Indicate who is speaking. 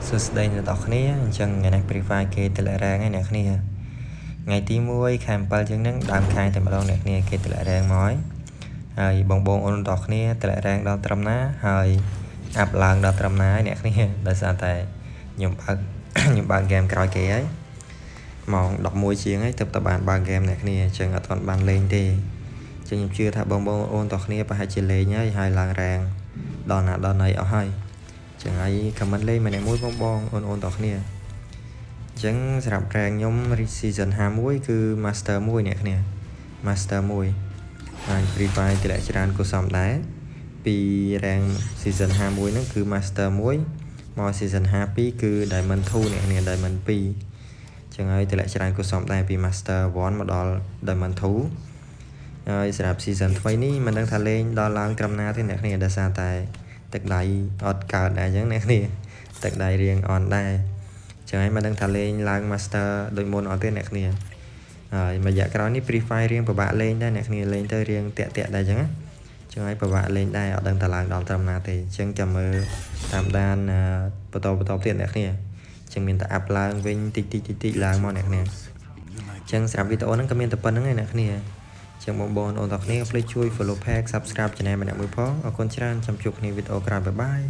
Speaker 1: សួស្តីអ្នកនរគ្នាអញ្ចឹងថ្ងៃនេះ Free Fire គេតម្លាក់រ៉ាងហើយអ្នកគ្នាថ្ងៃទី1ខែ7ជាងហ្នឹងដើមខែតែម្ដងអ្នកគ្នាគេតម្លាក់រ៉ាងមកហើយបងអូនទាំងគ្នាតម្លាក់រ៉ាងដល់ត្រឹមណាហើយអាប់ឡើងដល់ត្រឹមណាហើយអ្នកគ្នាដោយសារតែខ្ញុំបើកហ្គេមក្រោយគេហើយម៉ោង11ជាងហើយទើបតែបានបើកហ្គេមអ្នកគ្នាអញ្ចឹងអត់ទាន់បានលេងទេអញ្ចឹងខ្ញុំជឿថាបងអូនទាំងគ្នាប្រហែលជាលេងហើយឡើងរ៉ាងដល់ណាដល់ណីអស់ហើយចឹងហើយ comment លេងម្នាក់មួយបងអូនទាំងគ្នាអញ្ចឹងសម្រាប់ rank ខ្ញុំ season 51គឺ master 1អ្នកគ្នា master 1ហើយ Free Fire តម្លាក់ច្រើនក៏សមដែរពី rank season 51ហ្នឹងគឺ master 1មក season 52គឺ diamond 2អ្នកគ្នា diamond 2ចឹងហើយតម្លាក់ច្រើនក៏សមដែរពី master 1មកដល់ diamond 2ហើយសម្រាប់ season ថ្មីនេះមិនដឹងថាលេងដល់ឡើងត្រឹមណាទេអ្នកគ្នាដោយសារតែទឹកដៃអត់កើតដែរអញ្ចឹងអ្នកគ្នាទឹកដៃរៀងអន់ដែរចឹងហើយមិនដឹងថាលេងឡើង master ដូចមុនអត់ទេអ្នកគ្នាហើយមួយរយៈក្រោយនេះ Free Fire រៀងពិបាកលេងដែរអ្នកគ្នាលេងទៅរៀងតាក់ដែរអញ្ចឹងចឹងហើយពិបាកលេងដែរអត់ដឹងថាឡើងដល់ត្រឹមណាទេអញ្ចឹងចាំមើលតាមដានបន្តទៀតអ្នកគ្នាចឹងមានតែអាប់ឡើងវិញតិចឡើងមកអ្នកគ្នាចឹងសម្រាប់វីដេអូហ្នឹងក៏មានតែប៉ុណ្្នឹងឯងអ្នកគ្នាចឹងបងអូនទាំងគ្នាកុំភ្លេចជួយ follow page subscribe channel ម្នាក់មួយផងអរគុណច្រើនចាំជួបគ្នាវីដេអូក្រោយបាយ